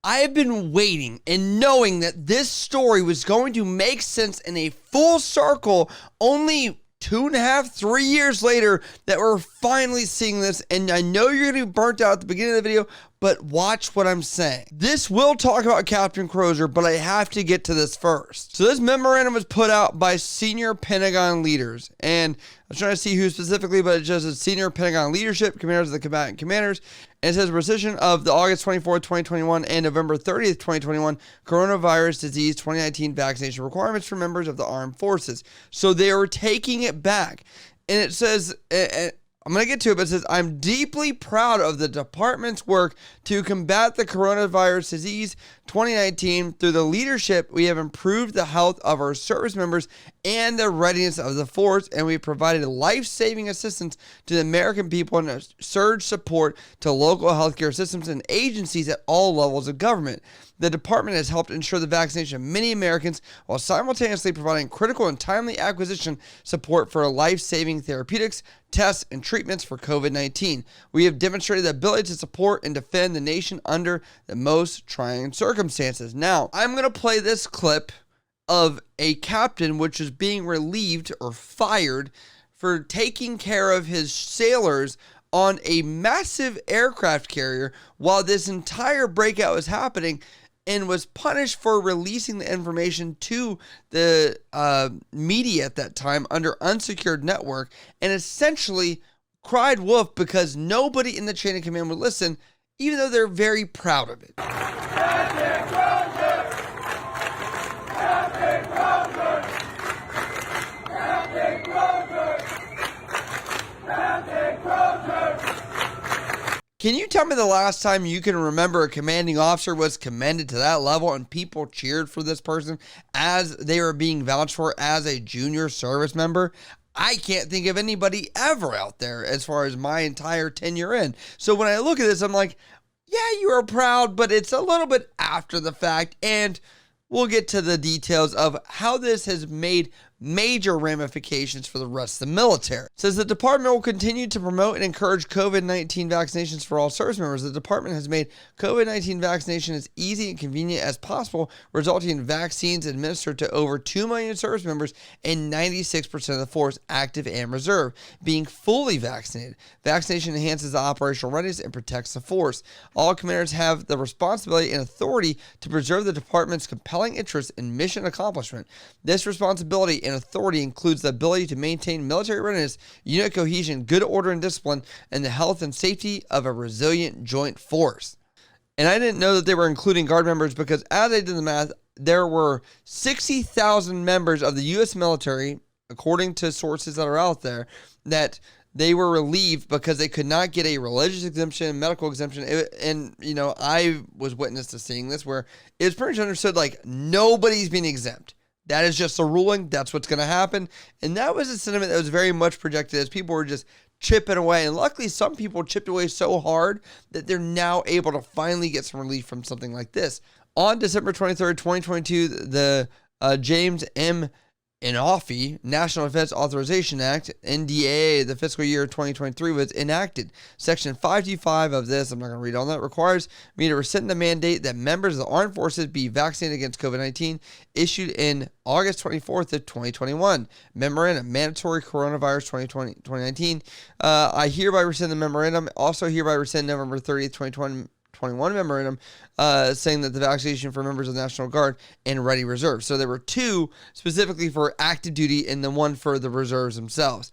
I have been waiting and knowing that this story was going to make sense in a full circle only 2.5, 3 years later that we're finally seeing this. And I know you're going to be burnt out at the beginning of the video, but watch what I'm saying. This will talk about Captain Crozier, but I have to get to this first. So this memorandum was put out by senior Pentagon leaders. And I was trying to see who specifically, but it just says senior Pentagon leadership, commanders of the combatant commanders. And it says rescission of the August 24th, 2021 and November 30th, 2021 coronavirus disease 2019 vaccination requirements for members of the armed forces. So they are taking it back. And it says, I'm going to get to it, but it says, I'm deeply proud of the department's work to combat the coronavirus disease 2019. Through the leadership, we have improved the health of our service members and the readiness of the force, and we provided life-saving assistance to the American people and surge support to local healthcare systems and agencies at all levels of government. The department has helped ensure the vaccination of many Americans while simultaneously providing critical and timely acquisition support for life-saving therapeutics, tests, and treatments for COVID-19. We have demonstrated the ability to support and defend the nation under the most trying circumstances. Now, I'm going to play this clip of a captain which is being relieved or fired for taking care of his sailors on a massive aircraft carrier while this entire breakout was happening, and was punished for releasing the information to the media at that time under unsecured network, and essentially cried wolf because nobody in the chain of command would listen, even though they're very proud of it. Can you tell me the last time you can remember a commanding officer was commended to that level and people cheered for this person as they were being vouched for as a junior service member? I can't think of anybody ever out there as far as my entire tenure in. So when I look at this, I'm like, yeah, you are proud, but it's a little bit after the fact. And we'll get to the details of how this has made major ramifications for the rest of the military. It says the department will continue to promote and encourage COVID-19 vaccinations for all service members. The department has made COVID-19 vaccination as easy and convenient as possible, resulting in vaccines administered to over 2 million service members and 96% of the force, active and reserve, being fully vaccinated. Vaccination enhances the operational readiness and protects the force. All commanders have the responsibility and authority to preserve the department's compelling interest in mission accomplishment. This responsibility and authority includes the ability to maintain military readiness, unit cohesion, good order and discipline, and the health and safety of a resilient joint force. And I didn't know that they were including guard members because as I did the math, there were 60,000 members of the U.S. military, according to sources that are out there, that they were relieved because they could not get a religious exemption, medical exemption. And, you know, I was witness to seeing this where it was pretty much understood like nobody's being exempt. That is just a ruling. That's what's going to happen. And that was a sentiment that was very much projected as people were just chipping away. And luckily, some people chipped away so hard that they're now able to finally get some relief from something like this. On December 23rd, 2022, the James M. Inouye National Defense Authorization Act, NDAA, the fiscal year 2023 was enacted. Section 525 of this, I'm not going to read all that, requires me to rescind the mandate that members of the armed forces be vaccinated against COVID-19, issued in August 24th of 2021. Memorandum, mandatory coronavirus 2019. I hereby rescind the memorandum. Also hereby rescind November 30th, 2021 memorandum saying that the vaccination for members of the National Guard and Ready Reserve. So there were two specifically for active duty and the one for the reserves themselves.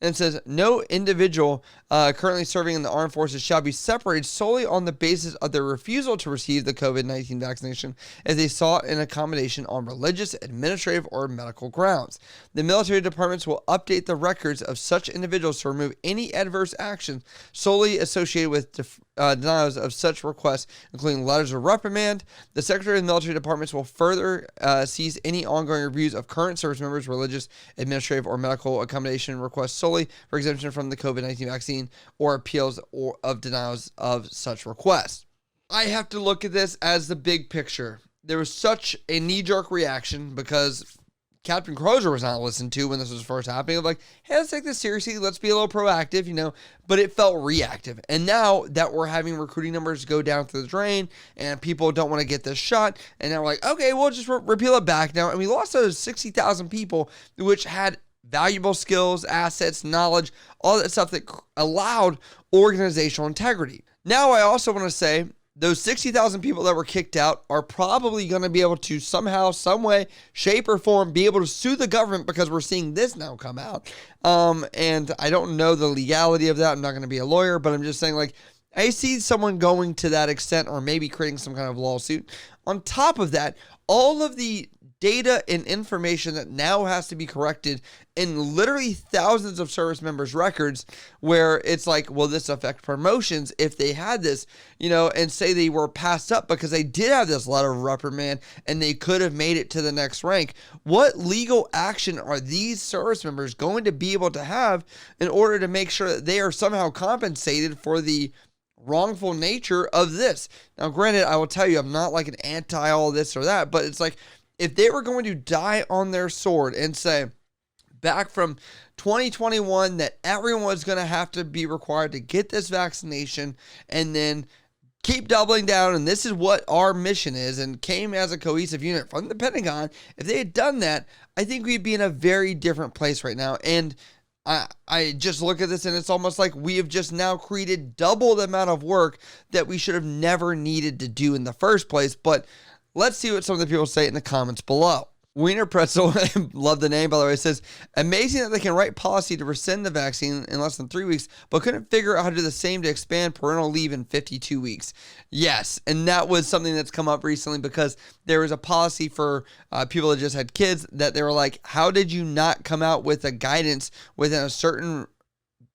And it says, no individual currently serving in the armed forces shall be separated solely on the basis of their refusal to receive the COVID-19 vaccination as they sought an accommodation on religious, administrative, or medical grounds. The military departments will update the records of such individuals to remove any adverse actions solely associated with denials of such requests, including letters of reprimand. The Secretary of the Military Departments will further cease any ongoing reviews of current service members' religious, administrative, or medical accommodation requests solely for exemption from the COVID-19 vaccine or appeals or of denials of such requests. I have to look at this as the big picture. There was such a knee-jerk reaction because Captain Crozier was not listened to when this was first happening. Like, hey, let's take this seriously. Let's be a little proactive, but it felt reactive. And now that we're having recruiting numbers go down through the drain and people don't want to get this shot, and now we're like, okay, we'll just repeal it back now. And we lost those 60,000 people, which had valuable skills, assets, knowledge, all that stuff that allowed organizational integrity. Now, I also want to say those 60,000 people that were kicked out are probably going to be able to somehow, some way, shape or form, be able to sue the government because we're seeing this now come out. And I don't know the legality of that. I'm not going to be a lawyer, but I'm just saying, like, I see someone going to that extent or maybe creating some kind of lawsuit. On top of that, all of the data and information that now has to be corrected in literally thousands of service members' records, where it's like, will this affect promotions if they had this, and say they were passed up because they did have this letter of reprimand and they could have made it to the next rank? What legal action are these service members going to be able to have in order to make sure that they are somehow compensated for the wrongful nature of this? Now, granted, I will tell you, I'm not like an anti all this or that, but it's like, if they were going to die on their sword and say back from 2021 that everyone was going to have to be required to get this vaccination and then keep doubling down, and this is what our mission is, and came as a cohesive unit from the Pentagon, if they had done that, I think we'd be in a very different place right now. And I just look at this and it's almost like we have just now created double the amount of work that we should have never needed to do in the first place. But let's see what some of the people say in the comments below. Wiener Pretzel, love the name, by the way, says, amazing that they can write policy to rescind the vaccine in less than 3 weeks, but couldn't figure out how to do the same to expand parental leave in 52 weeks. Yes, and that was something that's come up recently because there was a policy for people that just had kids that they were like, how did you not come out with a guidance within a certain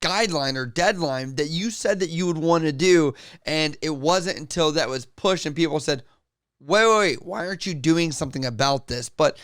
guideline or deadline that you said that you would want to do? And it wasn't until that was pushed and people said, wait, why aren't you doing something about this? But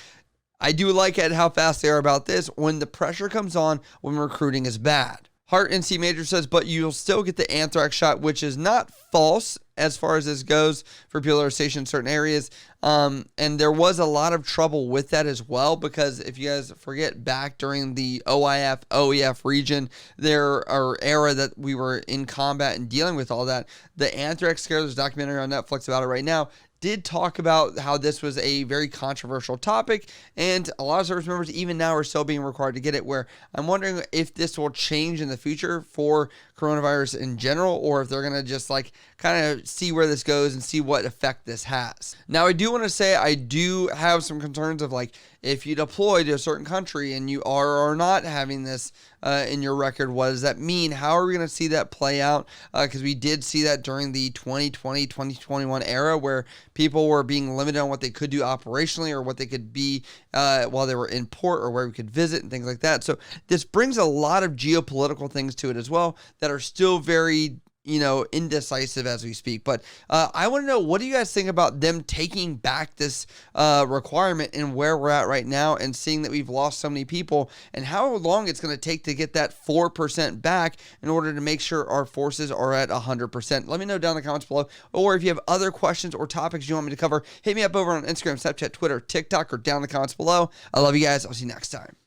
I do like it how fast they are about this when the pressure comes on when recruiting is bad. Heart NC Major says, but you'll still get the anthrax shot, which is not false as far as this goes for people that are stationed in certain areas. And there was a lot of trouble with that as well, because if you guys forget back during the OIF, OEF region, era that we were in combat and dealing with all that, the anthrax scare, there's a documentary on Netflix about it right now, did talk about how this was a very controversial topic, and a lot of service members even now are still being required to get it, where I'm wondering if this will change in the future for coronavirus in general, or if they're going to just like kind of see where this goes and see what effect this has. Now, I do want to say I do have some concerns of like, if you deploy to a certain country and you are or are not having this in your record, what does that mean? How are we going to see that play out? Because we did see that during the 2020, 2021 era where people were being limited on what they could do operationally or what they could be while they were in port or where we could visit and things like that. So this brings a lot of geopolitical things to it as well that are still very indecisive as we speak. But I want to know, what do you guys think about them taking back this requirement and where we're at right now, and seeing that we've lost so many people, and how long it's going to take to get that 4% back in order to make sure our forces are at 100%. Let me know down in the comments below, or if you have other questions or topics you want me to cover, hit me up over on Instagram, Snapchat, Twitter, TikTok, or down in the comments below. I love you guys. I'll see you next time.